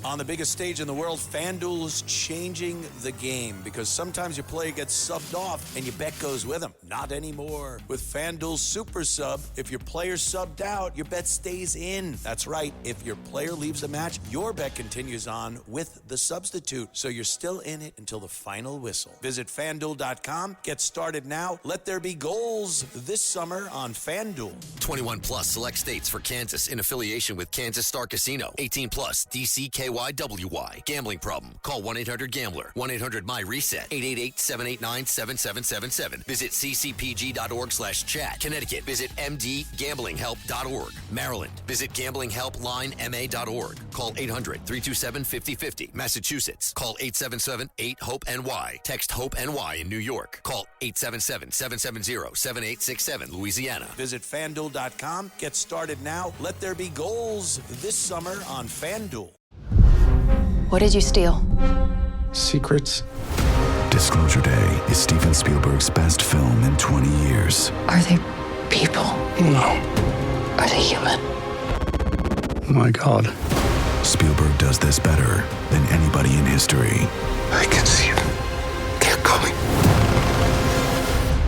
On the biggest stage in the world, FanDuel is changing the game because sometimes your player gets subbed off and your bet goes with them. Not anymore. With FanDuel Super Sub, if your player's subbed out, your bet stays in. That's right. If your player leaves the match, your bet continues on with the substitute. So you're still in it until the final whistle. Visit FanDuel.com. Get started now. Let there be goals this summer on FanDuel. 21 plus select states for Kansas in affiliation with Kansas Star Casino. 18 plus DCKYWY. Gambling problem? Call 1-800-GAMBLER. 1-800-MY-RESET. 888-789-7777. Visit ccpg.org/chat. Connecticut. Visit mdgamblinghelp.org. Maryland. Visit gamblinghelplinema.org. Call 800-327-5050. Massachusetts. Call 877-8-HOPE-NY. Text HOPE-NY in New York. Call 877-770-7867. Louisiana. Visit FanDuel.com. Get started now. Let there be goals this summer on FanDuel. What did you steal? Secrets. Disclosure Day is Steven Spielberg's best film in 20 years. Are they people? No. Are they human? Oh my God. Spielberg does this better than anybody in history. I can see them. They're coming.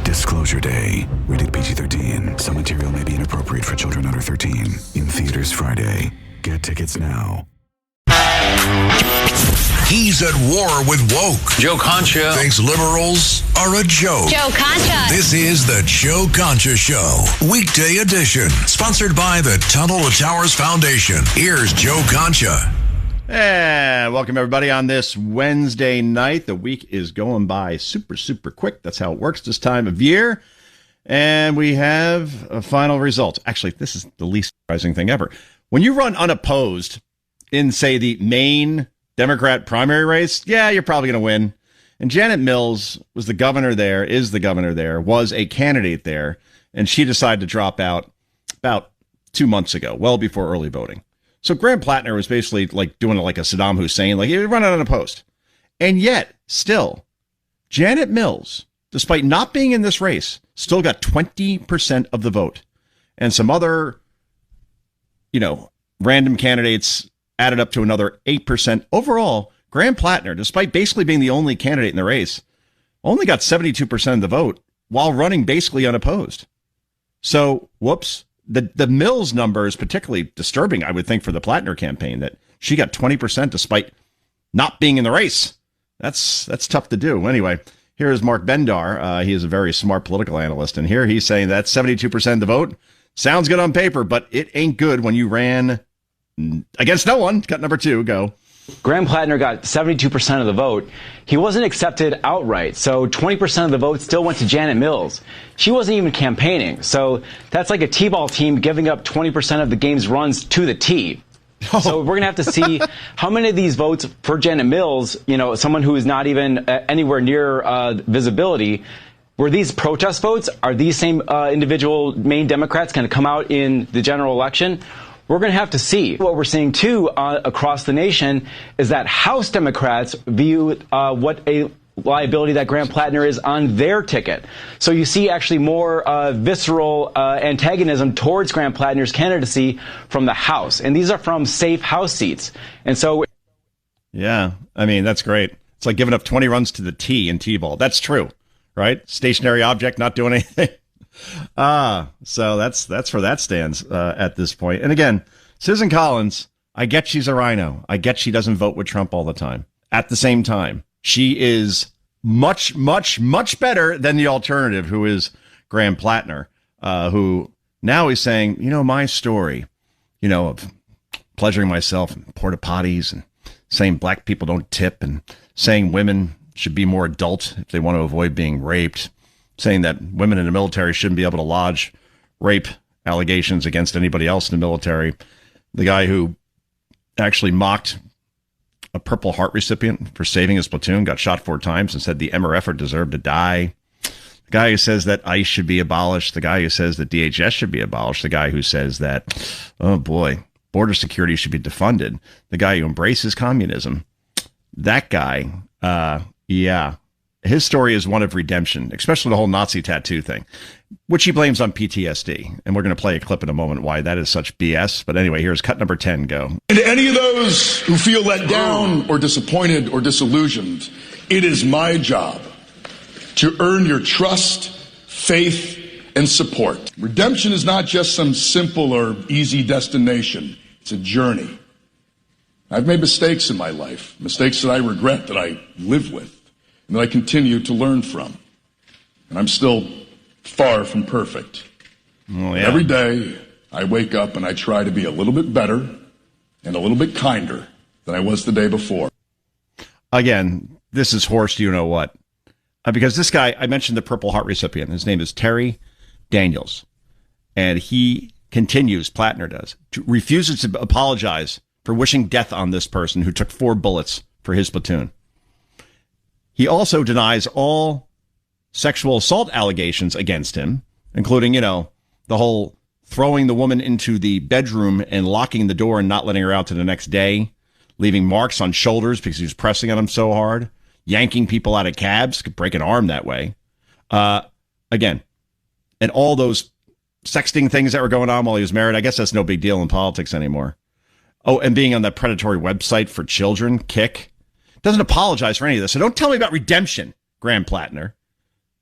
Disclosure Day. Rated PG-13. Some material may be inappropriate for children under 13. In theaters Friday. Get tickets now. He's at war with woke. Joe Concha Thinks liberals are a joke. Joe Concha. This is the Joe Concha Show, weekday edition, sponsored by the Tunnel to Towers Foundation. Here's Joe Concha. And welcome everybody on this Wednesday night. The week is going by super quick. That's how it works this time of year. And we have a final result. Actually, this is the least surprising thing ever. When you run unopposed in, say, the Maine Democrat primary race, yeah, you're probably going to win. And Janet Mills was the governor there, was a candidate there, and she decided to drop out about 2 months ago, well before early voting. So Graham Platner was basically like doing it like a Saddam Hussein, like he run out unopposed. And yet, still, Janet Mills, despite not being in this race, still got 20% of the vote. And some other, random candidates added up to another 8%. Overall, Graham Platner, despite basically being the only candidate in the race, only got 72% of the vote while running basically unopposed. So, whoops. The Mills number is particularly disturbing, I would think, for the Platner campaign, that she got 20% despite not being in the race. That's tough to do. Anyway, here is Mark Bendar. He is a very smart political analyst, and here he's saying that 72% of the vote sounds good on paper, but it ain't good when you ran against no one. Cut number 2, go. Graham Platner got 72% of the vote. He wasn't accepted outright, so 20% of the vote still went to Janet Mills. She wasn't even campaigning, so that's like a T-ball team giving up 20% of the game's runs to the tee. So we're going to have to see how many of these votes for Janet Mills, someone who is not even anywhere near visibility, were these protest votes? Are these same individual Maine Democrats going to come out in the general election? We're going to have to see. What we're seeing, too, across the nation is that House Democrats view what a liability that Graham Platner is on their ticket. So you see actually more visceral antagonism towards Graham Platner's candidacy from the House. And these are from safe House seats. And so... Yeah, I mean, that's great. It's like giving up 20 runs to the tee in T-ball. That's true, right? Stationary object, not doing anything. So that's where that stands at this point. And again, Susan Collins, I get she's a rhino. I get she doesn't vote with Trump all the time. At the same time, she is much better than the alternative, who is Graham Platner, who now is saying, my story, of pleasuring myself in porta potties and saying black people don't tip and saying women should be more adult if they want to avoid being raped, saying that women in the military shouldn't be able to lodge rape allegations against anybody else in the military. The guy who actually mocked a Purple Heart recipient for saving his platoon got shot 4 times and said the MRFer deserved to die. The guy who says that ICE should be abolished. The guy who says that DHS should be abolished. The guy who says that, oh boy, border security should be defunded. The guy who embraces communism. That guy, yeah. his story is one of redemption, especially the whole Nazi tattoo thing, which he blames on PTSD. And we're going to play a clip in a moment why that is such BS. But anyway, here's cut number 10. Go. And to any of those who feel let down or disappointed or disillusioned, it is my job to earn your trust, faith, and support. Redemption is not just some simple or easy destination. It's a journey. I've made mistakes in my life, mistakes that I regret, that I live with, and that I continue to learn from. And I'm still far from perfect. Oh, yeah. Every day, I wake up and I try to be a little bit better and a little bit kinder than I was the day before. Again, this is horse you-know-what. Because this guy, I mentioned the Purple Heart recipient. His name is Terry Daniels. And he continues, Platner does, refuses to apologize for wishing death on this person who took 4 bullets for his platoon. He also denies all sexual assault allegations against him, including, the whole throwing the woman into the bedroom and locking the door and not letting her out to the next day, leaving marks on shoulders because he was pressing on him so hard, yanking people out of cabs, could break an arm that way. Again, and all those sexting things that were going on while he was married. I guess that's no big deal in politics anymore. Oh, and being on that predatory website for children, Kick, doesn't apologize for any of this. So don't tell me about redemption, Graham Platner.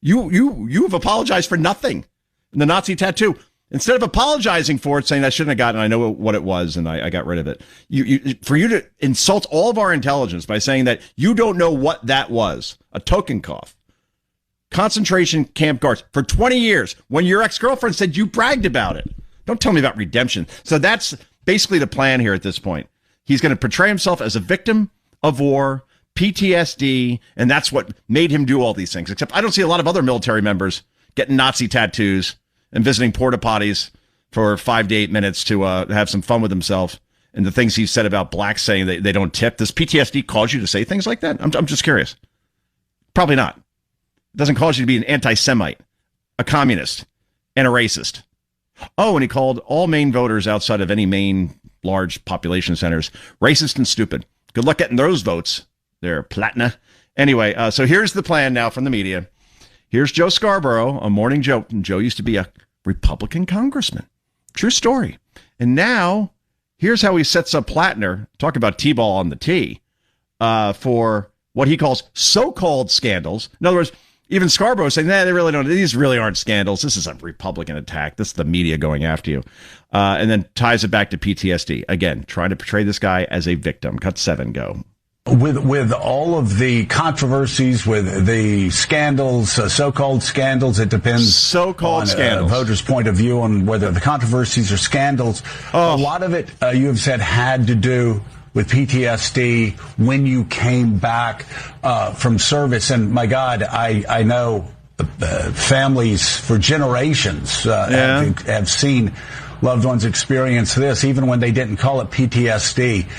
You've apologized for nothing. And the Nazi tattoo, instead of apologizing for it, saying I shouldn't have gotten, I know what it was, and I got rid of it. For you to insult all of our intelligence by saying that you don't know what that was, a token cough. Concentration camp guards for 20 years when your ex-girlfriend said you bragged about it. Don't tell me about redemption. So that's basically the plan here at this point. He's going to portray himself as a victim of war, PTSD, and that's what made him do all these things. Except I don't see a lot of other military members getting Nazi tattoos and visiting porta potties for 5 to 8 minutes to have some fun with himself. And the things he said about blacks saying they don't tip. Does PTSD cause you to say things like that? I'm just curious. Probably not. It doesn't cause you to be an anti-Semite, a communist, and a racist. Oh, and he called all Maine voters outside of any Maine large population centers racist and stupid. Good luck getting those votes there, Platner. Anyway, so here's the plan now from the media. Here's Joe Scarborough, a Morning Joe. Joe used to be a Republican congressman. True story. And now, here's how he sets up Platner, talk about T-ball on the tee, for what he calls so-called scandals. In other words, even Scarborough saying, they really don't, these really aren't scandals. This is a Republican attack. This is the media going after you. And then ties it back to PTSD. Again, trying to portray this guy as a victim. Cut 7, go. With all of the controversies, with the scandals, so-called scandals, it depends on a voter's point of view on whether the controversies are scandals. A lot of it, you have said, had to do with PTSD when you came back from service. And my God, I know families for generations have seen loved ones experience this, even when they didn't call it PTSD.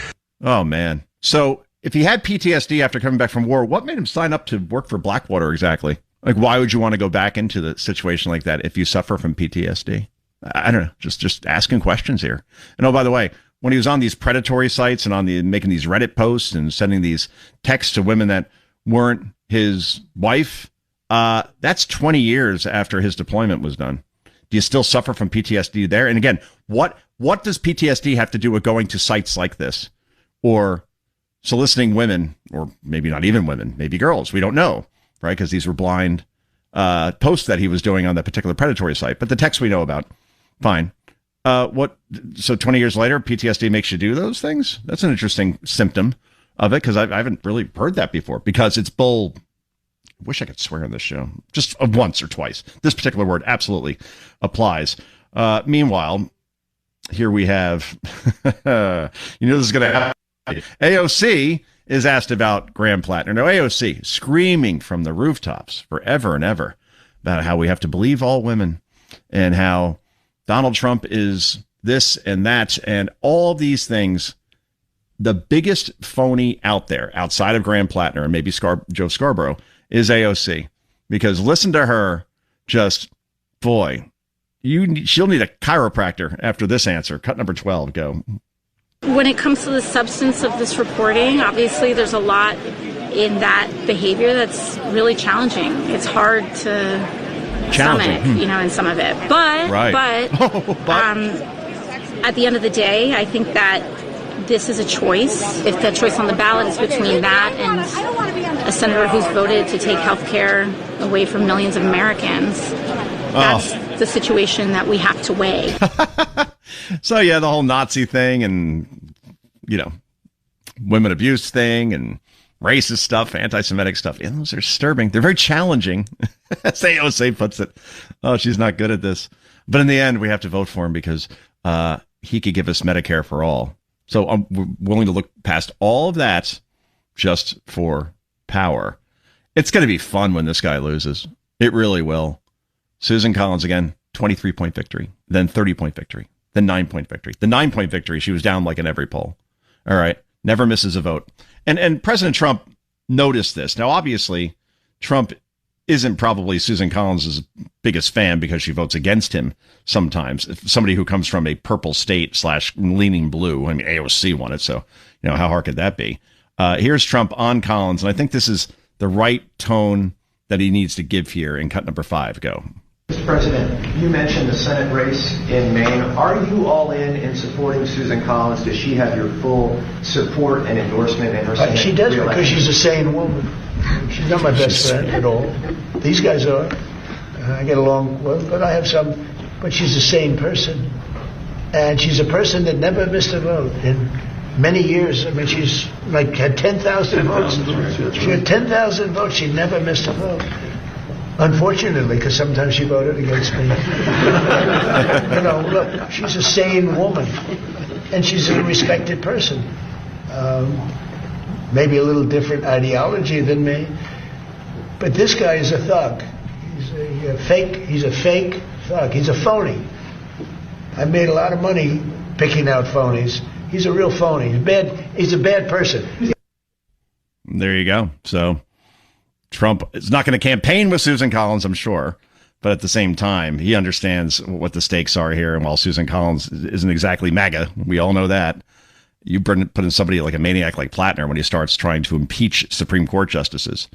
Oh, man. So if he had PTSD after coming back from war, what made him sign up to work for Blackwater exactly? Like, why would you want to go back into the situation like that if you suffer from PTSD? I don't know. Just asking questions here. And oh, by the way, when he was on these predatory sites and on making these Reddit posts and sending these texts to women that weren't his wife, that's 20 years after his deployment was done. Do you still suffer from PTSD there? And again, what does PTSD have to do with going to sites like this or soliciting women, or maybe not even women, maybe girls? We don't know, right? Because these were blind posts that he was doing on that particular predatory site. But the text we know about, fine. So 20 years later, PTSD makes you do those things? That's an interesting symptom of it, because I haven't really heard that before, because it's bull. I wish I could swear on this show, just once or twice. This particular word absolutely applies. Meanwhile, here we have, this is going to happen. AOC is asked about Graham Platner. Now, AOC screaming from the rooftops forever and ever about how we have to believe all women and how Donald Trump is this and that and all these things. The biggest phony out there, outside of Graham Platner and maybe Joe Scarborough, is AOC. Because listen to her, just, boy, she'll need a chiropractor after this answer. Cut number 12, go. When it comes to the substance of this reporting, obviously there's a lot in that behavior that's really challenging. It's hard to stomach, in some of it. But at the end of the day, I think that this is a choice. If the choice on the ballot is between that and a senator who's voted to take health care away from millions of Americans, that's the situation that we have to weigh. So, yeah, the whole Nazi thing and, women abuse thing and racist stuff, anti-Semitic stuff. Yeah, those are disturbing. They're very challenging. As AOC puts it. Oh, she's not good at this. But in the end, we have to vote for him because he could give us Medicare for all. So I'm willing to look past all of that just for power. It's going to be fun when this guy loses. It really will. Susan Collins, again, 23-point victory, then 30-point victory, then 9-point victory. The 9-point victory, she was down like in every poll. All right. Never misses a vote. And President Trump noticed this. Now, obviously, Trump isn't probably Susan Collins' biggest fan because she votes against him sometimes. If somebody who comes from a purple state / leaning blue, I mean, AOC won it, so, how hard could that be? Here's Trump on Collins, and I think this is the right tone that he needs to give here in cut number 5. Go. Mr. President, you mentioned the Senate race in Maine. Are you all in supporting Susan Collins? Does she have your full support and endorsement in her Senate She does re-election? Because she's a sane woman. She's not my best friend at all. These guys are. I get along well, but I have some. But she's a sane person. And she's a person that never missed a vote in many years. I mean, she's had 10,000 votes. She had 10,000 votes. She never missed a vote. Unfortunately, because sometimes she voted against me. Look, she's a sane woman, and she's a respected person. Maybe a little different ideology than me, but this guy is a thug. He's a fake thug. He's a phony. I've made a lot of money picking out phonies. He's a real phony. He's a bad person. There you go. So Trump is not going to campaign with Susan Collins, I'm sure. But at the same time, he understands what the stakes are here. And while Susan Collins isn't exactly MAGA, we all know that, you put in somebody like a maniac like Platner when he starts trying to impeach Supreme Court justices.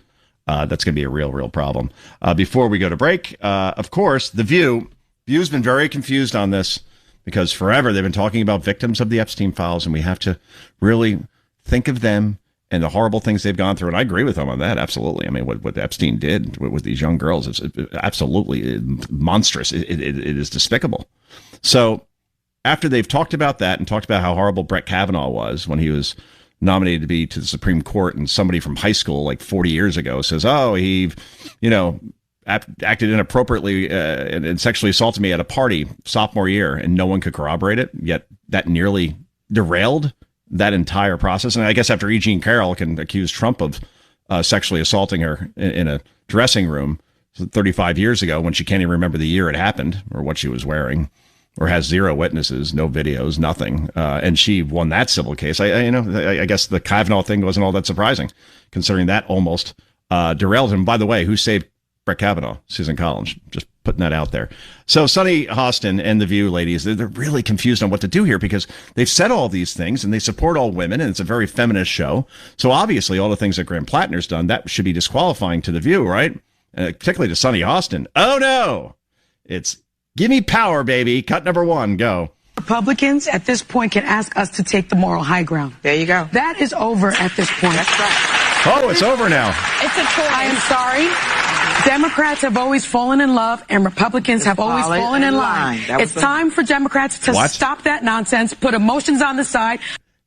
That's going to be a real problem. Before we go to break, of course, The View's been very confused on this because forever they've been talking about victims of the Epstein files, and we have to really think of them and the horrible things they've gone through. And I agree with them on that. Absolutely. I mean, what Epstein did with these young girls is absolutely monstrous. It is despicable. So after they've talked about that and talked about how horrible Brett Kavanaugh was when he was nominated to the Supreme Court, and somebody from high school like 40 years ago says, oh, he, acted inappropriately and sexually assaulted me at a party sophomore year, and no one could corroborate it, yet that nearly derailed that entire process. And I guess after E. Jean Carroll can accuse Trump of sexually assaulting her in a dressing room 35 years ago when she can't even remember the year it happened or what she was wearing, or has zero witnesses, no videos, nothing. And she won that civil case. I guess the Kavanaugh thing wasn't all that surprising, considering that almost derailed him. By the way, who saved Brett Kavanaugh? Susan Collins. Just putting that out there. So Sunny Hostin and The View, ladies, they're really confused on what to do here because they've said all these things and they support all women and it's a very feminist show. So obviously all the things that Graham Platner's done, that should be disqualifying to The View, right? Particularly to Sunny Hostin. Oh, no. It's give me power, baby. Cut number 1. Go. Republicans at this point can ask us to take the moral high ground. There you go. That is over at this point. That's right. Oh, it's over now. It's a choice. I am sorry. Democrats have always fallen in love and Republicans have always fallen in line. It's time for Democrats to stop that nonsense, put emotions on the side.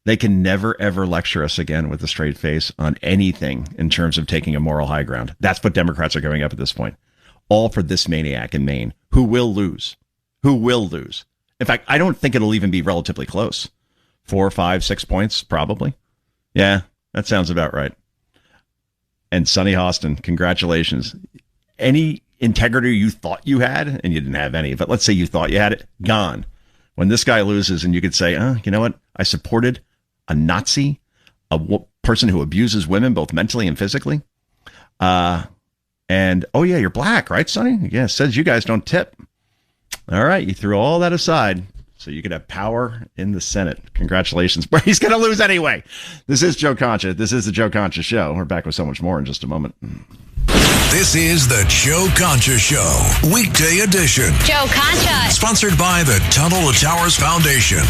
They can never, ever lecture us again with a straight face on anything in terms of taking a moral high ground. That's what Democrats are going up at this point. All for this maniac in Maine who will lose. Who will lose. In fact, I don't think it'll even be relatively close. 4, 5, 6 points, probably. Yeah, that sounds about right. And Sunny Hostin, congratulations. Any integrity you thought you had, and you didn't have any, but let's say you thought you had it, gone. When this guy loses and you could say, you know what? I supported a Nazi, a person who abuses women, both mentally and physically. And, oh yeah, you're black, right, Sonny? Yeah, says you guys don't tip. All right, you threw all that aside. So you could have power in the Senate. Congratulations. But he's going to lose anyway. This is Joe Concha. This is the Joe Concha Show. We're back with so much more in just a moment. This is the Joe Concha Show, weekday edition. Joe Concha. Sponsored by the Tunnel to Towers Foundation.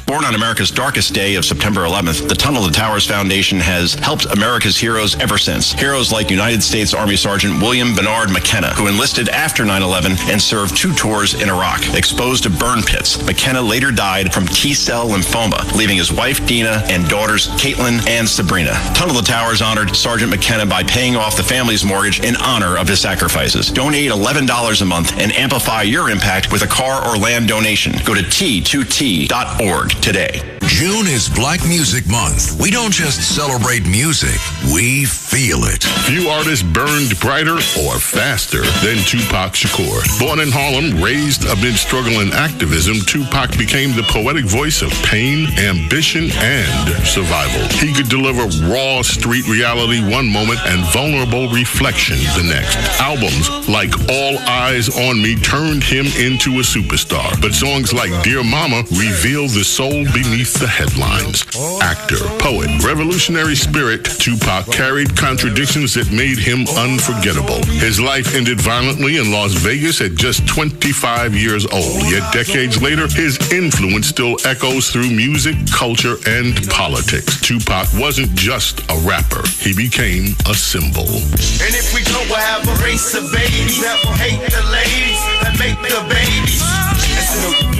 Born on America's darkest day of September 11th, the Tunnel to Towers Foundation has helped America's heroes ever since. Heroes like United States Army Sergeant William Bernard McKenna, who enlisted after 9/11 and served 2 tours in Iraq. Exposed to burn pits, McKenna later died from T-cell lymphoma, leaving his wife Dina and daughters Caitlin and Sabrina. Tunnel to Towers honored Sergeant McKenna by paying off the family's mortgage in honor of his sacrifices. Donate $11 a month and amplify your impact with a car or land donation. Go to T2T.org today. June is Black Music Month. We don't just celebrate music, we feel it. Few artists burned brighter or faster than Tupac Shakur. Born in Harlem, raised amid struggle and activism, Tupac became the poetic voice of pain, ambition, and survival. He could deliver raw street reality one moment and vulnerable reflection the next. Albums like All Eyes on Me turned him into a superstar, but songs like Dear Mama reveal the soul beneath the headlines. Actor, poet, revolutionary spirit, Tupac carried contradictions that made him unforgettable. His life ended violently in Las Vegas at just 25 years old. Yet decades later, his influence still echoes through music, culture, and politics. Tupac wasn't just a rapper. He became a symbol. And if we go, we'll have a race of babies that will hate the ladies that make the babies.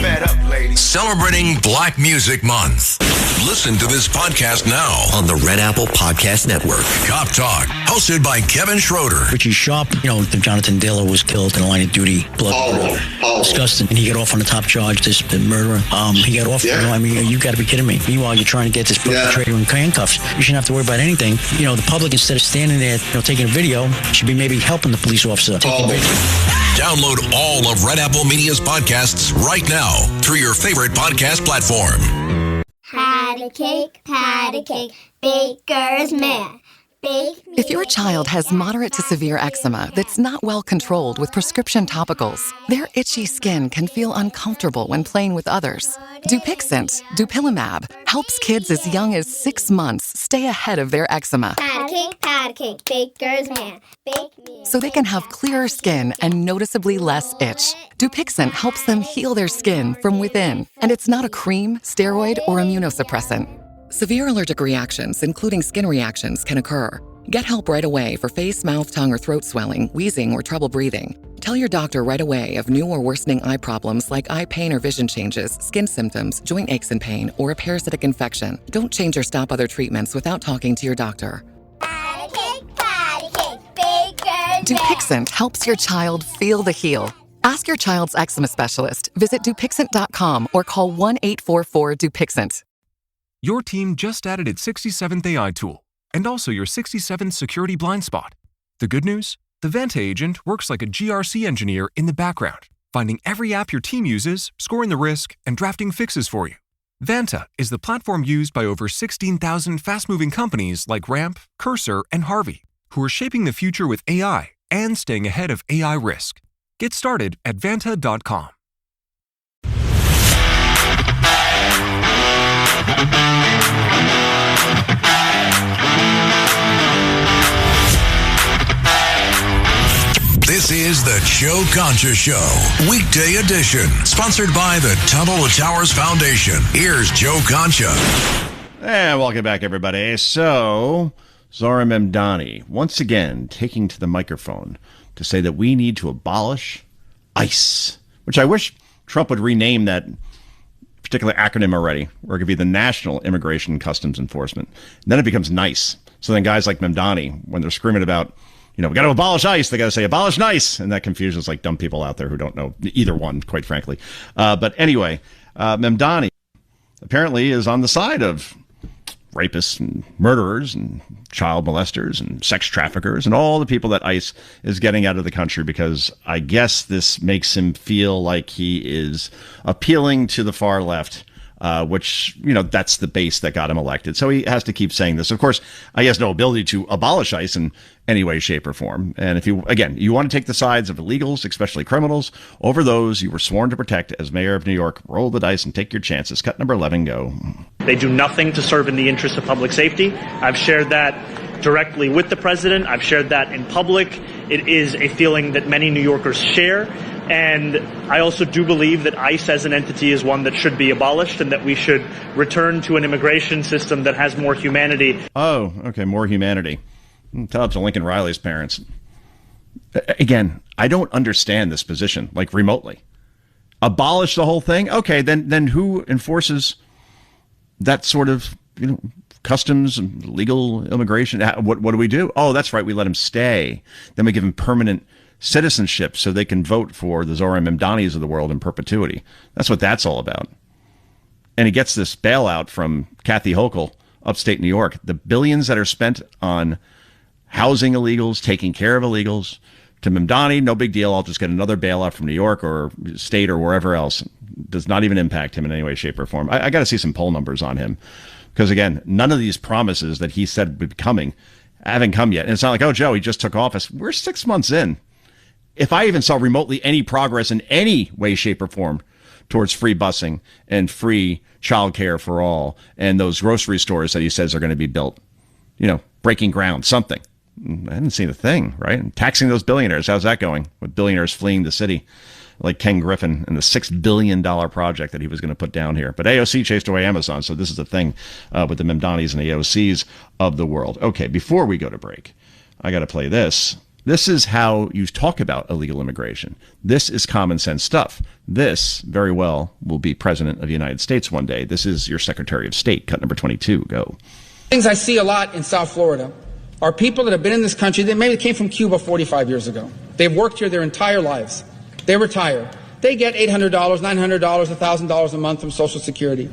Fed up, ladies. Celebrating Black Music Month. Listen to this podcast now on the Red Apple Podcast Network. Cop Talk, hosted by Kevin Schroeder. Richie Sharp, Jonathan Diller was killed in the line of duty. Blood. Disgusting. And he got off on the top charge, this murderer. He got off, you got to be kidding me. Meanwhile, you're trying to get this perpetrator in handcuffs. You shouldn't have to worry about anything. The public, instead of standing there, taking a video, should be maybe helping the police officer. Download all of Red Apple Media's podcasts right now through your favorite podcast platform. Patty cake, baker's man. If your child has moderate to severe eczema that's not well controlled with prescription topicals, their itchy skin can feel uncomfortable when playing with others. Dupixent, dupilumab, helps kids as young as 6 months stay ahead of their eczema. Patty cake, baker's man. So they can have clearer skin and noticeably less itch. Dupixent helps them heal their skin from within, and it's not a cream, steroid, or immunosuppressant. Severe allergic reactions, including skin reactions, can occur. Get help right away for face, mouth, tongue, or throat swelling, wheezing, or trouble breathing. Tell your doctor right away of new or worsening eye problems like eye pain or vision changes, skin symptoms, joint aches and pain, or a parasitic infection. Don't change or stop other treatments without talking to your doctor. Dupixent helps your child feel the heal. Ask your child's eczema specialist. Visit Dupixent.com or call 1-844-DUPIXENT. Your team just added its 67th AI tool and also your 67th security blind spot. The good news? The Vanta agent works like a GRC engineer in the background, finding every app your team uses, scoring the risk, and drafting fixes for you. Vanta is the platform used by over 16,000 fast-moving companies like Ramp, Cursor, and Harvey, who are shaping the future with AI and staying ahead of AI risk. Get started at Vanta.com. This is the Joe Concha Show, weekday edition, sponsored by the Tunnel to Towers Foundation. Here's Joe Concha. And welcome back, everybody. So, Zora Memdani, once again, taking to the microphone to say that we need to abolish ICE, which I wish Trump would rename that particular acronym already, where it could be the National Immigration and Customs Enforcement. And then it becomes NICE. So then guys like Memdani, when they're screaming about, we got to abolish ICE, they got to say abolish NICE. And that confuses like dumb people out there who don't know either one, quite frankly. But anyway, Memdani apparently is on the side of rapists and murderers and child molesters and sex traffickers and all the people that ICE is getting out of the country, because I guess this makes him feel like he is appealing to the far left which, that's the base that got him elected. So he has to keep saying this. Of course, he has no ability to abolish ICE in any way, shape, or form. And if you want to take the sides of illegals, especially criminals, over those you were sworn to protect as mayor of New York, roll the dice and take your chances. Cut number 11, go. They do nothing to serve in the interest of public safety. I've shared that directly with the president. I've shared that in public. It is a feeling that many New Yorkers share. And I also do believe that ICE as an entity is one that should be abolished and that we should return to an immigration system that has more humanity. Oh, okay, more humanity. Tell it to Lincoln Riley's parents. Again, I don't understand this position, like remotely. Abolish the whole thing? Okay, then who enforces that sort of, customs and legal immigration? What do we do? Oh, that's right, we let them stay. Then we give them permanent citizenship so they can vote for the Zohran Mamdanis of the world in perpetuity. That's what that's all about. And he gets this bailout from Kathy Hochul, upstate New York. The billions that are spent on housing illegals, taking care of illegals, to Mamdani, no big deal. I'll just get another bailout from New York or state or wherever else. Does not even impact him in any way, shape, or form. I got to see some poll numbers on him. Because, again, none of these promises that he said would be coming haven't come yet. And it's not like, oh, Joe, he just took office. We're 6 months in. If I even saw remotely any progress in any way, shape, or form towards free busing and free childcare for all and those grocery stores that he says are going to be built, breaking ground, something. I didn't see the thing, right? And taxing those billionaires. How's that going with billionaires fleeing the city like Ken Griffin and the $6 billion project that he was going to put down here? But AOC chased away Amazon. So this is the thing with the Mamdanis and the AOCs of the world. Okay, before we go to break, I got to play this. This is how you talk about illegal immigration. This is common sense stuff. This very well will be president of the United States one day. This is your Secretary of State. Cut number 22. Go. Things I see a lot in South Florida are people that have been in this country that maybe came from Cuba 45 years ago. They've worked here their entire lives. They retire. They get $800, $900, $1,000 a month from Social Security.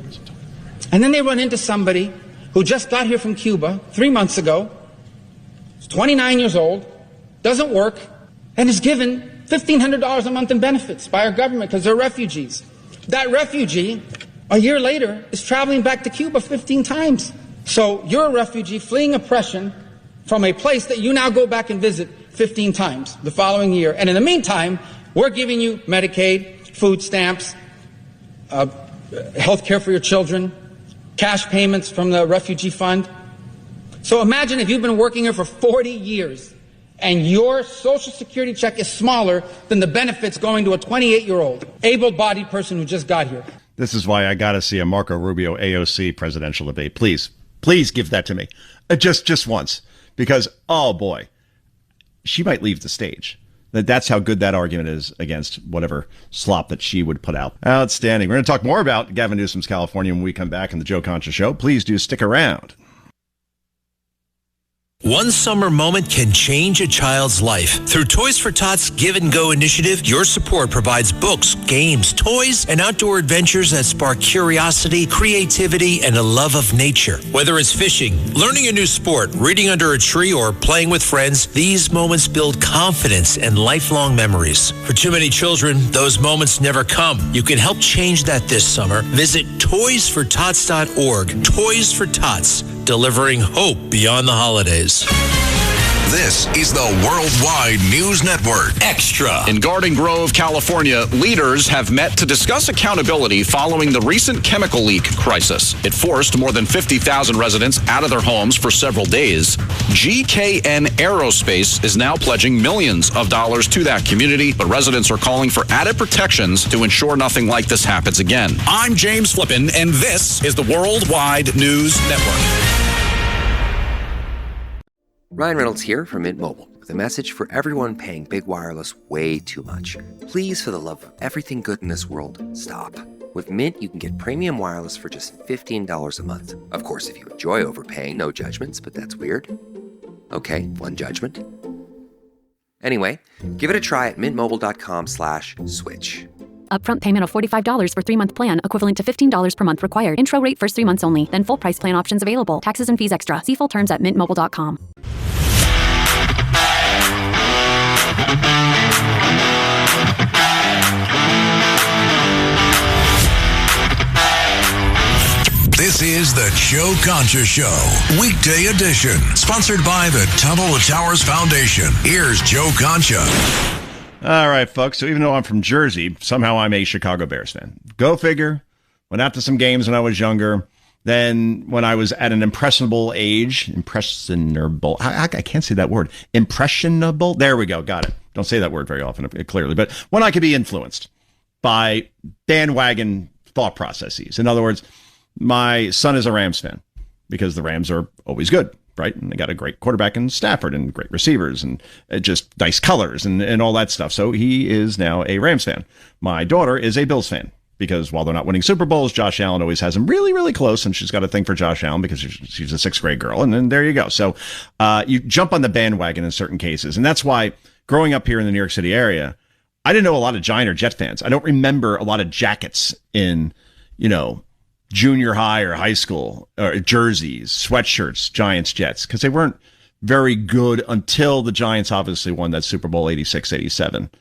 And then they run into somebody who just got here from Cuba 3 months ago, is 29 years old, doesn't work, and is given $1,500 a month in benefits by our government because they're refugees. That refugee, a year later, is traveling back to Cuba 15 times. So you're a refugee fleeing oppression from a place that you now go back and visit 15 times the following year. And in the meantime, we're giving you Medicaid, food stamps, health care for your children, cash payments from the refugee fund. So imagine if you've been working here for 40 years and your Social Security check is smaller than the benefits going to a 28-year-old able-bodied person who just got here. This is why I got to see a Marco Rubio AOC presidential debate. Please give that to me. Just once. Because, oh boy, she might leave the stage. That's how good that argument is against whatever slop that she would put out. Outstanding. We're going to talk more about Gavin Newsom's California when we come back in the Joe Concha Show. Please do stick around. One summer moment can change a child's life. Through Toys for Tots Give and Go initiative, your support provides books, games, toys, and outdoor adventures that spark curiosity, creativity, and a love of nature. Whether it's fishing, learning a new sport, reading under a tree, or playing with friends, these moments build confidence and lifelong memories. For too many children, those moments never come. You can help change that this summer. Visit toysfortots.org. Toys for Tots, delivering hope beyond the holidays. This is the Worldwide News Network. Extra. In Garden Grove, California, leaders have met to discuss accountability following the recent chemical leak crisis. It forced more than 50,000 residents out of their homes for several days. GKN Aerospace is now pledging millions of dollars to that community, but residents are calling for added protections to ensure nothing like this happens again. I'm James Flippin, and this is the Worldwide News Network. Ryan Reynolds here from Mint Mobile with a message for everyone paying big wireless way too much. Please, for the love of everything good in this world, stop. With Mint, you can get premium wireless for just $15 a month. Of course, if you enjoy overpaying, no judgments, but that's weird. Okay, one judgment. Anyway, give it a try at mintmobile.com/switch. Upfront payment of $45 for 3-month plan, equivalent to $15 per month required. Intro rate first 3 months only. Then full price plan options available. Taxes and fees extra. See full terms at mintmobile.com. Joe Concha Show, weekday edition, sponsored by the Tunnel to Towers Foundation. Here's Joe Concha. All right, folks. So even though I'm from Jersey, somehow I'm a Chicago Bears fan. Go figure. Went out to some games when I was younger. Then when I was at an impressionable age, I can't say that word. Impressionable. There we go. Got it. Don't say that word very often, clearly. But when I could be influenced by bandwagon thought processes. In other words, my son is a Rams fan because the Rams are always good, right? And they got a great quarterback in Stafford and great receivers and just nice colors and all that stuff. So he is now a Rams fan. My daughter is a Bills fan because while they're not winning Super Bowls, Josh Allen always has them really, really close. And she's got a thing for Josh Allen because she's a sixth grade girl. And then there you go. So you jump on the bandwagon in certain cases. And that's why growing up here in the New York City area, I didn't know a lot of Giant or Jet fans. I don't remember a lot of jackets in, junior high or high school, or jerseys, sweatshirts, Giants, Jets, because they weren't very good until the Giants obviously won that Super Bowl 86, 87.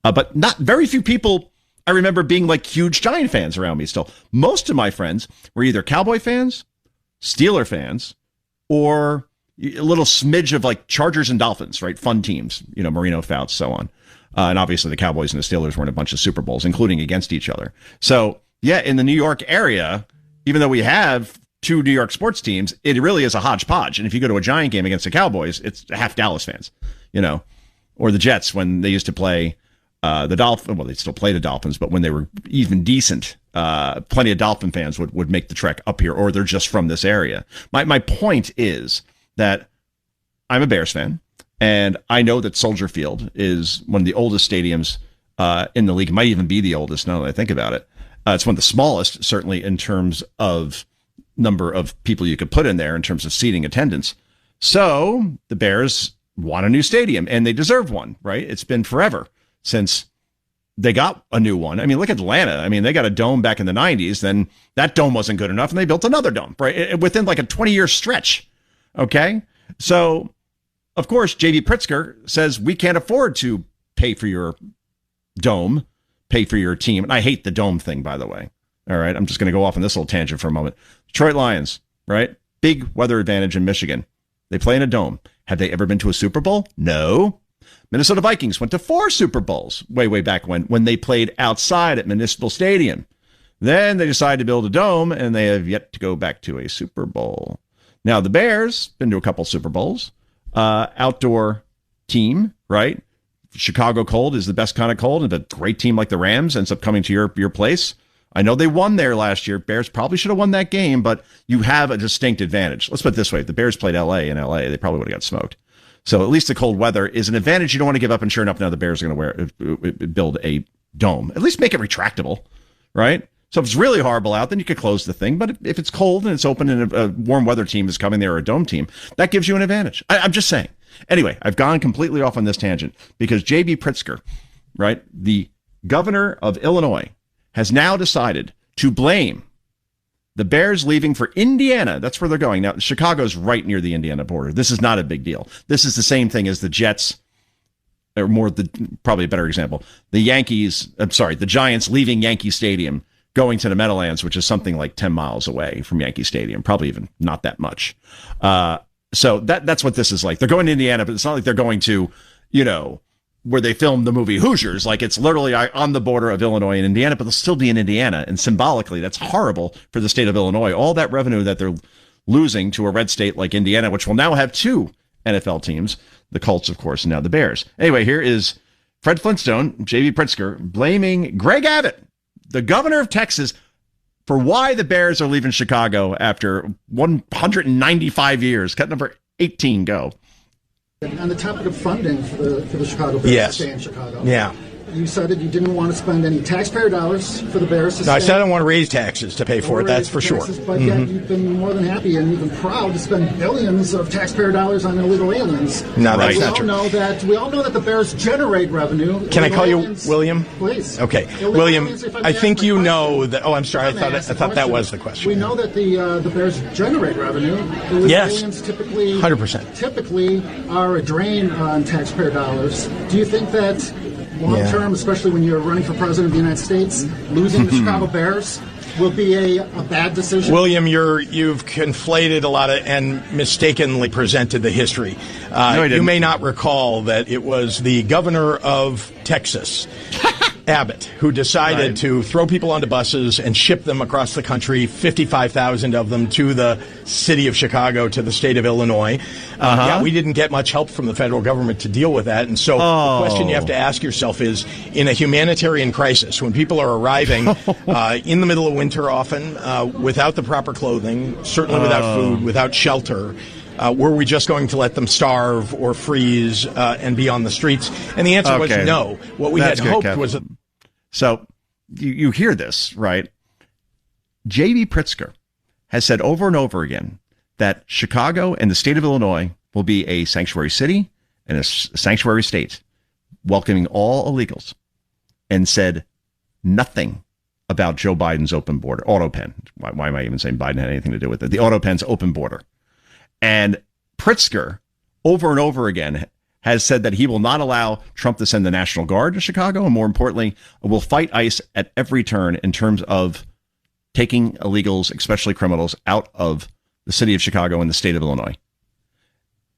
But not very few people I remember being like huge Giant fans around me still. Most of my friends were either Cowboy fans, Steeler fans, or a little smidge of like Chargers and Dolphins, right? Fun teams, Marino, Fouts, so on. And obviously the Cowboys and the Steelers were in a bunch of Super Bowls, including against each other. So yeah, in the New York area, even though we have two New York sports teams, it really is a hodgepodge. And if you go to a Giant game against the Cowboys, it's half Dallas fans, or the Jets when they used to play the Dolphins. Well, they still play the Dolphins, but when they were even decent, plenty of Dolphin fans would make the trek up here, or they're just from this area. My point is that I'm a Bears fan, and I know that Soldier Field is one of the oldest stadiums in the league. It might even be the oldest now that I think about it. It's one of the smallest, certainly in terms of number of people you could put in there in terms of seating attendance. So the Bears want a new stadium, and they deserve one, right? It's been forever since they got a new one. I mean, look at Atlanta. I mean, they got a dome back in the 90s. Then that dome wasn't good enough, and they built another dome, right? Within like a 20-year stretch, okay? So, of course, J.B. Pritzker says we can't afford to pay for your dome, pay for your team. And I hate the dome thing, by the way. All right. I'm just going to go off on this little tangent for a moment. Detroit Lions, right? Big weather advantage in Michigan. They play in a dome. Have they ever been to a Super Bowl? No. Minnesota Vikings went to 4 Super Bowls way back when they played outside at Municipal Stadium. Then they decided to build a dome, and they have yet to go back to a Super Bowl. Now, the Bears, been to a couple Super Bowls. Outdoor team, right? Chicago cold is the best kind of cold, and a great team like the Rams ends up coming to your place. I know they won there last year. Bears probably should have won that game, but you have a distinct advantage. Let's put it this way. If the Bears played LA, they probably would have got smoked. So at least the cold weather is an advantage you don't want to give up, and sure enough, now the Bears are going to build a dome. At least make it retractable, right? So if it's really horrible out, then you could close the thing. But if it's cold and it's open and a warm weather team is coming there, or a dome team, that gives you an advantage. I'm just saying. Anyway, I've gone completely off on this tangent because J.B. Pritzker, right, the governor of Illinois, has now decided to blame the Bears leaving for Indiana. That's where they're going. Now, Chicago's right near the Indiana border. This is not a big deal. This is the same thing as the Jets, or probably a better example, the Giants leaving Yankee Stadium, going to the Meadowlands, which is something like 10 miles away from Yankee Stadium, probably even not that much. So that's what this is like. They're going to Indiana, but it's not like they're going to, where they filmed the movie Hoosiers. Like, it's literally on the border of Illinois and Indiana, but they'll still be in Indiana. And symbolically, that's horrible for the state of Illinois. All that revenue that they're losing to a red state like Indiana, which will now have 2 NFL teams, the Colts, of course, and now the Bears. Anyway, here is Fred Flintstone, J.B. Pritzker, blaming Greg Abbott, the governor of Texas, for why the Bears are leaving Chicago after 195 years. Cut number 18, go. On the topic of funding for the Chicago Bears to stay in Chicago. Yeah. You said that you didn't want to spend any taxpayer dollars for the Bears to stay. No, I said I don't want to raise taxes to pay for it, that's for sure. But yet you've been more than happy and even proud to spend billions of taxpayer dollars on illegal aliens. No, that's not true. We all know that the Bears generate revenue. Can I call you William? Please. Okay. William, I think you know that. Oh, I'm sorry. I thought that was the question. We know that the Bears generate revenue. Yes. Aliens typically 100%. Typically are a drain on taxpayer dollars. Do you think that long term, especially when you're running for president of the United States, losing the Chicago Bears will be a bad decision? William, you've conflated a lot and mistakenly presented the history. You may not recall that it was the governor of Texas, Abbott, who decided to throw people onto buses and ship them across the country, 55,000 of them, to the city of Chicago, to the state of Illinois. Yeah, we didn't get much help from the federal government to deal with that. And so the question you have to ask yourself is, in a humanitarian crisis, when people are arriving in the middle of winter often, without the proper clothing, certainly without food, without shelter, were we just going to let them starve or freeze and be on the streets? And the answer was no. What we had hoped was... So you hear this, right? J.B. Pritzker has said over and over again that Chicago and the state of Illinois will be a sanctuary city and a sanctuary state, welcoming all illegals, and said nothing about Joe Biden's open border, AutoPen. Why am I even saying Biden had anything to do with it? The AutoPen's open border. And Pritzker, over and over again, has said that he will not allow Trump to send the National Guard to Chicago, and more importantly, will fight ICE at every turn in terms of taking illegals, especially criminals, out of the city of Chicago and the state of Illinois.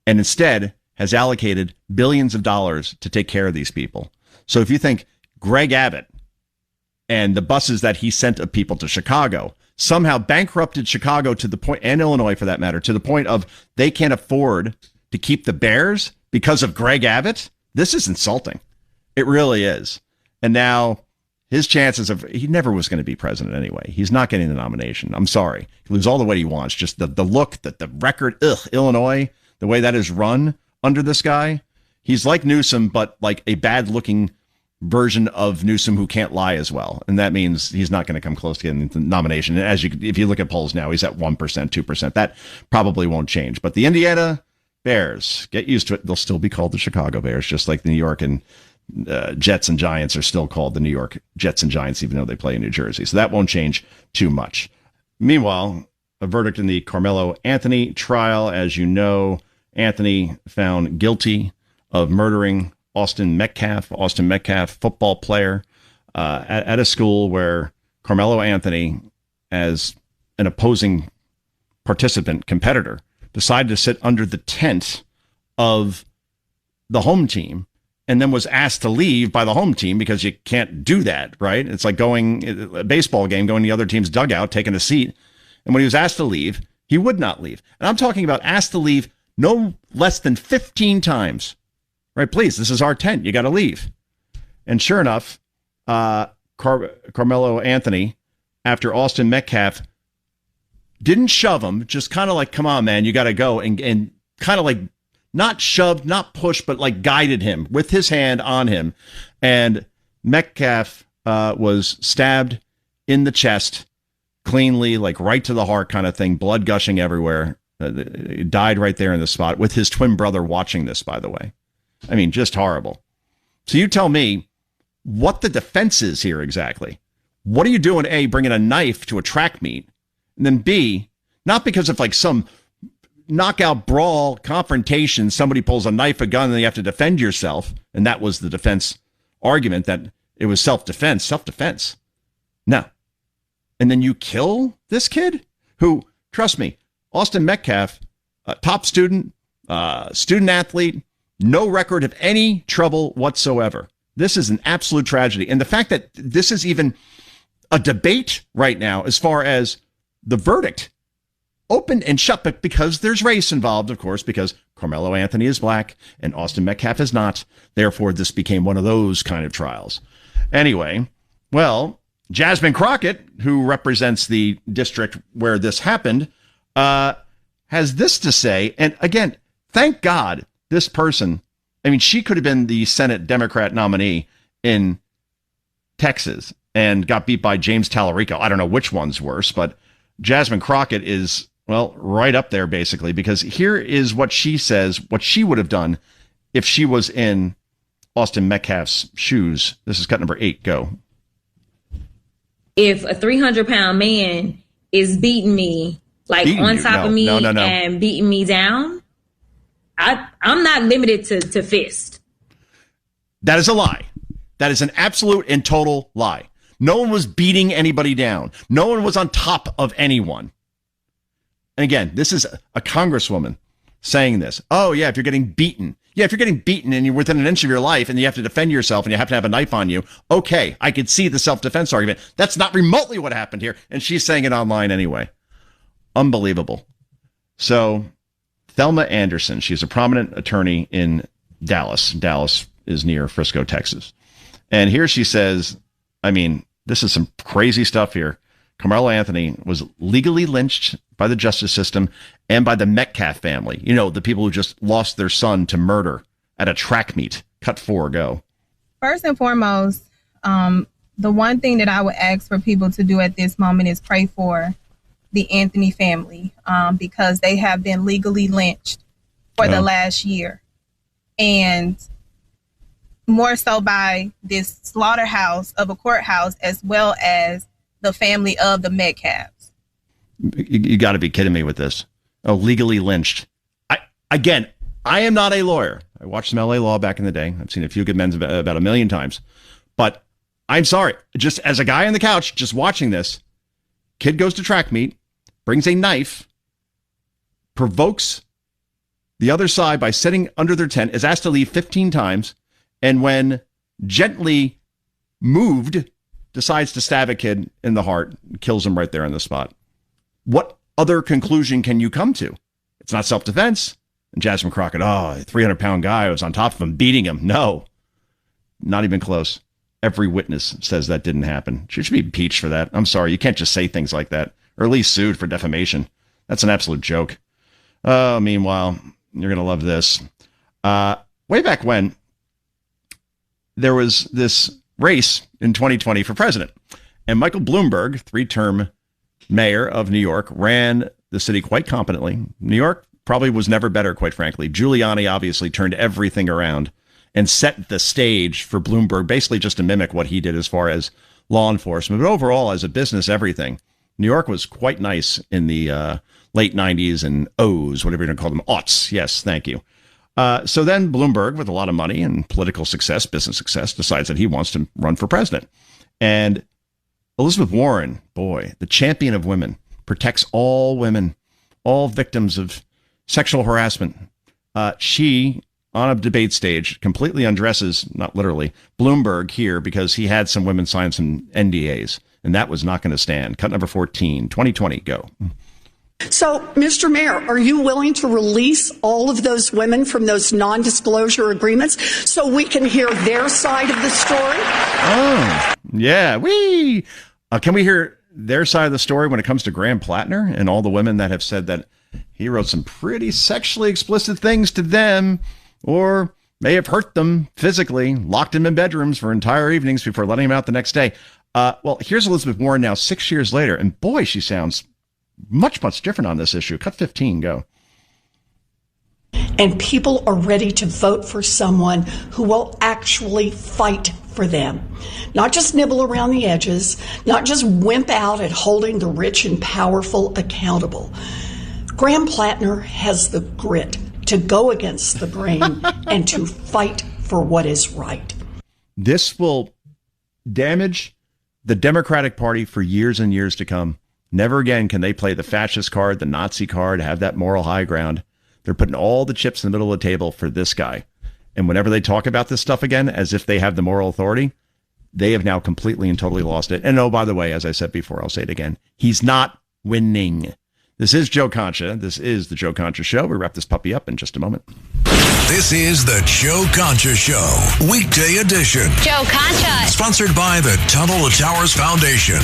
And instead has allocated billions of dollars to take care of these people. So if you think Greg Abbott and the buses that he sent of people to Chicago somehow bankrupted Chicago to the point, and Illinois for that matter, to the point of they can't afford to keep the Bears because of Greg Abbott, this is insulting. It really is. And now his chances of, he never was going to be president anyway. He's not getting the nomination. I'm sorry. He lose all the weight he wants. Just the look, the record, Illinois, the way that is run under this guy. He's like Newsom, but like a bad looking version of Newsom who can't lie as well. And that means he's not going to come close to getting the nomination. And if you look at polls now, he's at 1%, 2%. That probably won't change. But the Indiana Bears, get used to it. They'll still be called the Chicago Bears, just like the New York and Jets and Giants are still called the New York Jets and Giants, even though they play in New Jersey. So that won't change too much. Meanwhile, a verdict in the Karmelo Anthony trial. As you know, Anthony found guilty of murdering Austin Metcalf, football player, at a school where Karmelo Anthony, as an opposing participant, competitor, decided to sit under the tent of the home team and then was asked to leave by the home team because you can't do that, right? It's like a baseball game, going to the other team's dugout, taking a seat. And when he was asked to leave, he would not leave. And I'm talking about asked to leave no less than 15 times. Right, please, this is our tent. You got to leave. And sure enough, Karmelo Anthony, after Austin Metcalf, didn't shove him, just kind of like, come on, man, you got to go. And kind of like not shoved, not pushed, but like guided him with his hand on him. And Metcalf was stabbed in the chest cleanly, like right to the heart kind of thing, blood gushing everywhere. He died right there in the spot with his twin brother watching this, by the way. I mean, just horrible. So you tell me what the defense is here exactly. What are you doing, A, bringing a knife to a track meet? And then B, not because of like some knockout brawl confrontation, somebody pulls a knife, a gun, and you have to defend yourself. And that was the defense argument, that it was self-defense. No. And then you kill this kid who, trust me, Austin Metcalf, top student athlete, no record of any trouble whatsoever. This is an absolute tragedy. And the fact that this is even a debate right now as far as the verdict, open and shut, but because there's race involved, of course, because Karmelo Anthony is black and Austin Metcalf is not. Therefore, this became one of those kind of trials. Anyway, well, Jasmine Crockett, who represents the district where this happened, has this to say. And again, thank God this person, I mean, she could have been the Senate Democrat nominee in Texas and got beat by James Tallarico. I don't know which one's worse, but Jasmine Crockett is, well, right up there, basically, because here is what she says, what she would have done if she was in Austin Metcalf's shoes. This is cut number 8. Go. If a 300-pound man is beating me, like on top of me and beating me down, I'm not limited to fist. That is a lie. That is an absolute and total lie. No one was beating anybody down. No one was on top of anyone. And again, this is a congresswoman saying this. Oh, yeah, if you're getting beaten. Yeah, if you're getting beaten and you're within an inch of your life and you have to defend yourself and you have to have a knife on you, okay, I could see the self-defense argument. That's not remotely what happened here. And she's saying it online anyway. Unbelievable. So Thelma Anderson, she's a prominent attorney in Dallas. Dallas is near Frisco, Texas. And here she says, I mean, this is some crazy stuff here. Karmelo Anthony was legally lynched by the justice system and by the Metcalf family. You know, the people who just lost their son to murder at a track meet. Cut 4, go. First and foremost, the one thing that I would ask for people to do at this moment is pray for the Anthony family because they have been legally lynched for the last year. And more so by this slaughterhouse of a courthouse as well as the family of the Metcalfs. You got to be kidding me with this. Oh, legally lynched. I am not a lawyer. I watched some LA Law back in the day. I've seen a few Good Men's about a million times. But I'm sorry. Just as a guy on the couch, just watching this, kid goes to track meet, brings a knife, provokes the other side by sitting under their tent, is asked to leave 15 times, and when gently moved, decides to stab a kid in the heart, kills him right there on the spot. What other conclusion can you come to? It's not self-defense. And Jasmine Crockett, a 300-pound guy was on top of him, beating him. No, not even close. Every witness says that didn't happen. She should be impeached for that. I'm sorry. You can't just say things like that, or at least sued for defamation. That's an absolute joke. Meanwhile, you're going to love this. Way back when, there was this race in 2020 for president. And Michael Bloomberg, 3-term mayor of New York, ran the city quite competently. New York probably was never better, quite frankly. Giuliani obviously turned everything around and set the stage for Bloomberg, basically just to mimic what he did as far as law enforcement. But overall, as a business, everything. New York was quite nice in the late 90s and O's, whatever you're going to call them. Aughts. Yes, thank you. So then Bloomberg, with a lot of money and political success, business success, decides that he wants to run for president. And Elizabeth Warren, boy, the champion of women, protects all women, all victims of sexual harassment. She, on a debate stage, completely undresses, not literally, Bloomberg here because he had some women sign some NDAs. And that was not going to stand. Cut number 14, 2020, go. So, Mr. Mayor, are you willing to release all of those women from those non-disclosure agreements so we can hear their side of the story? Oh, yeah. Can we hear their side of the story when it comes to Graham Platner and all the women that have said that he wrote some pretty sexually explicit things to them or may have hurt them physically, locked them in bedrooms for entire evenings before letting them out the next day? Well, here's Elizabeth Warren now 6 years later, and boy, she sounds much, much different on this issue. Cut 15, go. And people are ready to vote for someone who will actually fight for them. Not just nibble around the edges, not just wimp out at holding the rich and powerful accountable. Graham Platner has the grit to go against the grain and to fight for what is right. This will damage the Democratic Party for years and years to come. Never again can they play the fascist card, the Nazi card, have that moral high ground. They're putting all the chips in the middle of the table for this guy. And whenever they talk about this stuff again, as if they have the moral authority, they have now completely and totally lost it. And oh, by the way, as I said before, I'll say it again. He's not winning. This is Joe Concha. This is the Joe Concha Show. We wrap this puppy up in just a moment. This is the Joe Concha Show, weekday edition. Joe Concha. Sponsored by the Tunnel to Towers Foundation.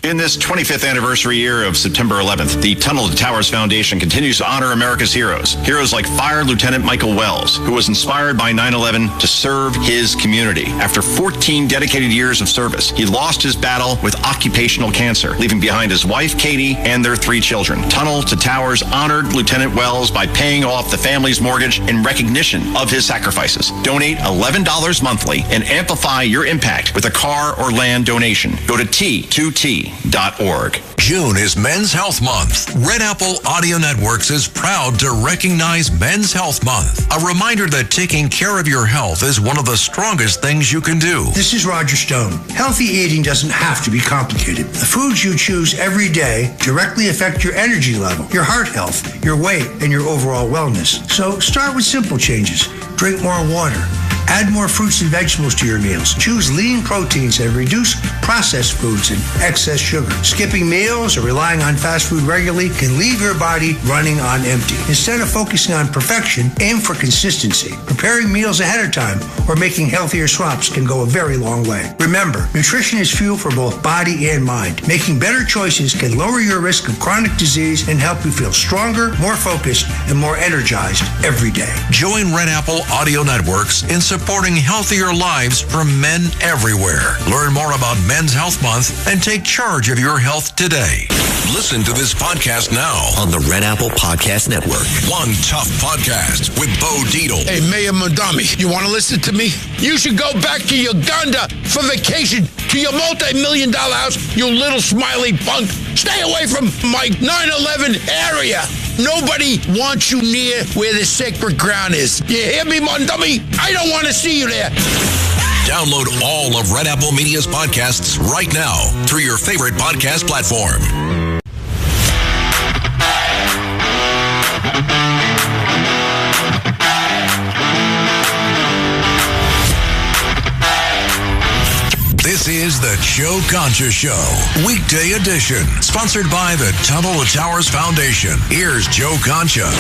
In this 25th anniversary year of September 11th, the Tunnel to Towers Foundation continues to honor America's heroes. Heroes like Fire Lieutenant Michael Wells, who was inspired by 9/11 to serve his community. After 14 dedicated years of service, he lost his battle with occupational cancer, leaving behind his wife, Katie, and their 3 children. Tunnel to Towers honored Lieutenant Wells by paying off the family's mortgage in recognition of his sacrifices. Donate $11 monthly and amplify your impact with a car or land donation. Go to T2T. redapple.org. June is Men's Health Month. Red Apple Audio Networks is proud to recognize Men's Health Month. A reminder that taking care of your health is one of the strongest things you can do. This is Roger Stone. Healthy eating doesn't have to be complicated. The foods you choose every day directly affect your energy level, your heart health, your weight, and your overall wellness. So start with simple changes. Drink more water. Add more fruits and vegetables to your meals. Choose lean proteins and reduce processed foods and excess sugar. Skipping meals or relying on fast food regularly can leave your body running on empty. Instead of focusing on perfection, aim for consistency. Preparing meals ahead of time or making healthier swaps can go a very long way. Remember, nutrition is fuel for both body and mind. Making better choices can lower your risk of chronic disease and help you feel stronger, more focused, and more energized every day. Join Red Apple Audio Networks in supporting healthier lives for men everywhere. Learn more about Men's Health Month and take charge of your health today. Listen to this podcast now on the Red Apple Podcast Network. One Tough Podcast with Bo Dietl. Hey, Mayor Mondami, you want to listen to me? You should go back to Uganda for vacation to your multi-million-dollar house, you little smiley punk. Stay away from my 9/11 area. Nobody wants you near where the sacred ground is. You hear me, Mondami? I don't want to see you there. Download all of Red Apple Media's podcasts right now through your favorite podcast platform. This is the Joe Concha Show, weekday edition, sponsored by the Tunnel to Towers Foundation. Here's Joe Concha.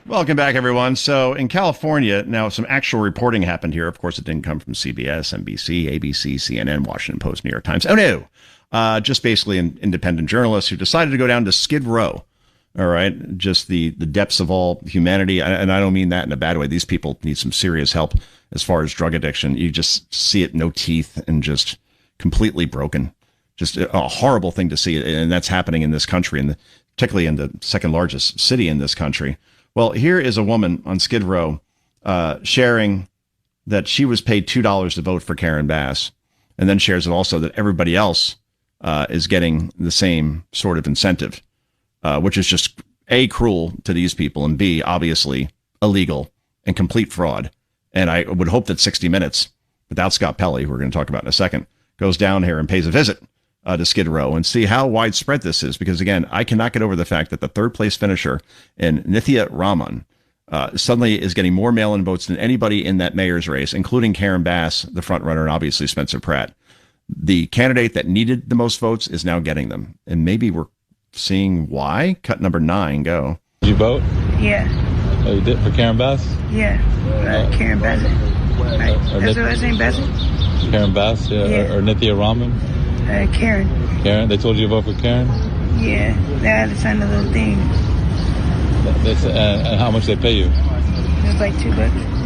Welcome back, everyone. So in California, now some actual reporting happened here. Of course, it didn't come from CBS, NBC, ABC, CNN, Washington Post, New York Times. Oh, no. Just basically an independent journalist who decided to go down to Skid Row. All right. Just the depths of all humanity. And I don't mean that in a bad way. These people need some serious help as far as drug addiction. You just see it, no teeth and just completely broken. Just a horrible thing to see. And that's happening in this country, and particularly in the second largest city in this country. Well, here is a woman on Skid Row sharing that she was paid $2 to vote for Karen Bass, and then shares it also that everybody else is getting the same sort of incentive, which is just A, cruel to these people, and B, obviously illegal and complete fraud. And I would hope that 60 Minutes, without Scott Pelley, who we're going to talk about in a second, goes down here and pays a visit to Skid Row and see how widespread this is. Because, again, I cannot get over the fact that the third place finisher in Nithya Raman suddenly is getting more mail-in votes than anybody in that mayor's race, including Karen Bass, the front runner, and obviously Spencer Pratt. The candidate that needed the most votes is now getting them. And maybe we're seeing why. Cut number 9, go. Did you vote? Yeah. Oh, you did for Karen Bass? Yeah. Karen Bassett. Right. That's her last name, Bassett? Karen Bass, yeah. Or Nithya Raman? Karen. Karen? They told you to vote for Karen? Yeah. They had to sign a little thing. And how much they pay you? It was like $2.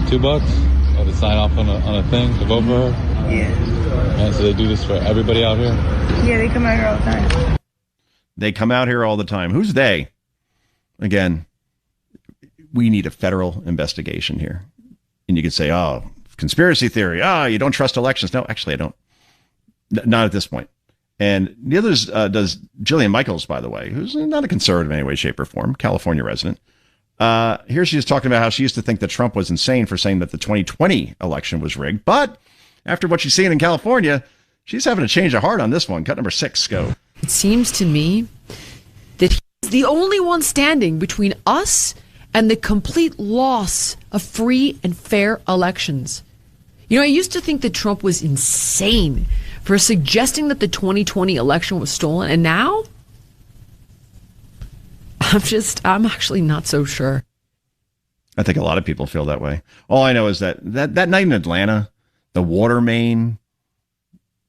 $2? Oh, to sign off on a thing to vote for her? Yeah. And so they do this for everybody out here? Yeah, they come out here all the time. They come out here all the time. Who's they? Again, we need a federal investigation here. And you could say, oh, conspiracy theory. You don't trust elections. No, actually, I don't. Not at this point. And the others does Jillian Michaels, by the way, who's not a conservative in any way, shape, or form, California resident. Here she is talking about how she used to think that Trump was insane for saying that the 2020 election was rigged. But after what she's seeing in California, she's having a change of heart on this one. Cut number 6, go. It seems to me that he's the only one standing between us and the complete loss of free and fair elections. You know, I used to think that Trump was insane for suggesting that the 2020 election was stolen, and now I'm actually not so sure. I think a lot of people feel that way. All I know is that night in Atlanta, the water main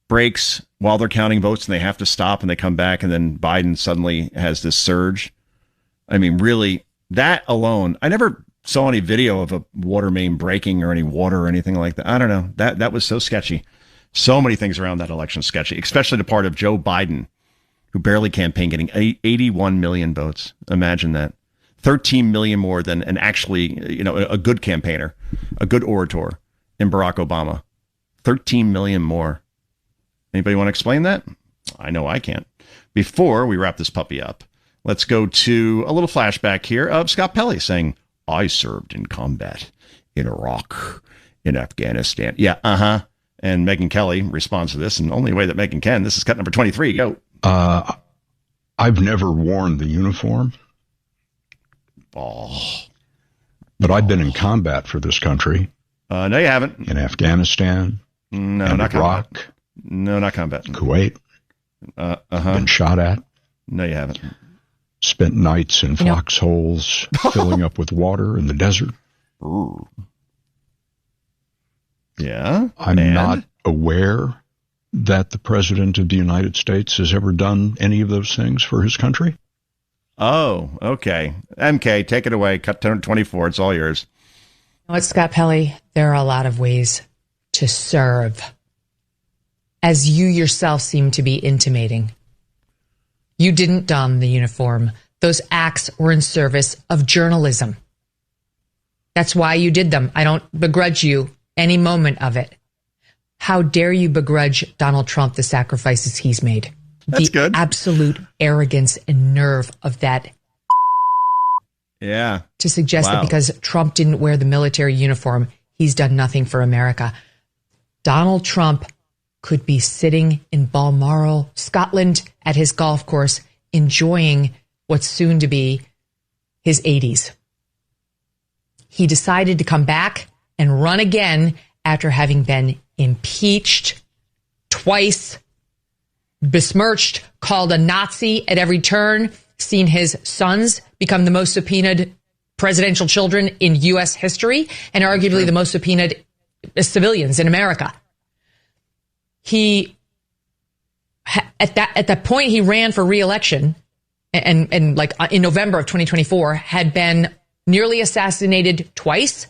breaks while they're counting votes and they have to stop and they come back, and then Biden suddenly has this surge. I mean, really, that alone, I never saw any video of a water main breaking or any water or anything like that. I don't know. That was so sketchy. So many things around that election sketchy, especially the part of Joe Biden, who barely campaigned, getting 81 million votes. Imagine that. 13 million more than an actually, a good campaigner, a good orator in Barack Obama. 13 million more. Anybody want to explain that? I know I can't. Before we wrap this puppy up, let's go to a little flashback here of Scott Pelley saying, I served in combat in Iraq, in Afghanistan. Yeah, And Megyn Kelly responds to this in the only way that Megyn can. This is cut number 23. Go. I've never worn the uniform. But I've been in combat for this country. No, you haven't. In Afghanistan. No, not Iraq. Combat. No, not combat. Kuwait. Been shot at. No, you haven't. Spent nights in foxholes, filling up with water in the desert. Ooh. Yeah? I'm not aware that the President of the United States has ever done any of those things for his country. Oh, okay. MK, take it away. Cut 24. It's all yours. You know what, Scott Pelley? There are a lot of ways to serve, as you yourself seem to be intimating. You didn't don the uniform. Those acts were in service of journalism. That's why you did them. I don't begrudge you any moment of it. How dare you begrudge Donald Trump the sacrifices he's made? That's good. Absolute arrogance and nerve of that. Yeah. To suggest that because Trump didn't wear the military uniform, he's done nothing for America. Donald Trump could be sitting in Balmoral, Scotland, at his golf course, enjoying what's soon to be his 80s. He decided to come back and run again after having been impeached twice, besmirched, called a Nazi at every turn, seen his sons become the most subpoenaed presidential children in U.S. history, and arguably the most subpoenaed civilians in America. He, at that point, he ran for re-election, and like in November of 2024, had been nearly assassinated twice,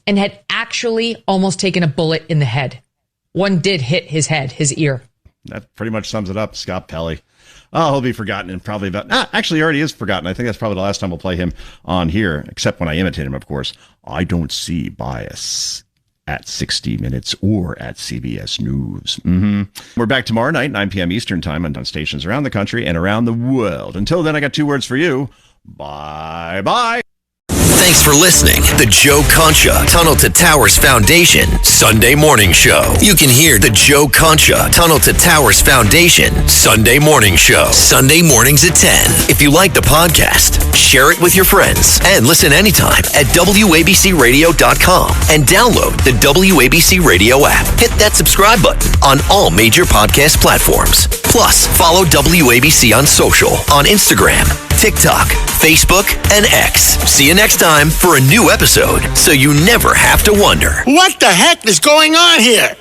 and had actually almost taken a bullet in the head. One did hit his head, his ear. That pretty much sums it up, Scott Pelley. Oh, he'll be forgotten in probably about... actually, he already is forgotten. I think that's probably the last time we'll play him on here, except when I imitate him, of course. I don't see bias at 60 Minutes or at CBS News. We're back tomorrow night, 9 p.m. Eastern Time, on stations around the country and around the world. Until then, I got 2 words for you. Bye-bye. Thanks for listening. The Joe Concha Tunnel to Towers Foundation Sunday Morning Show. You can hear the Joe Concha Tunnel to Towers Foundation Sunday Morning Show. Sunday mornings at 10. If you like the podcast, share it with your friends and listen anytime at WABCRadio.com and download the WABC Radio app. Hit that subscribe button on all major podcast platforms. Plus, follow WABC on social on Instagram, TikTok, Facebook, and X. See you next time for a new episode, so you never have to wonder. What the heck is going on here?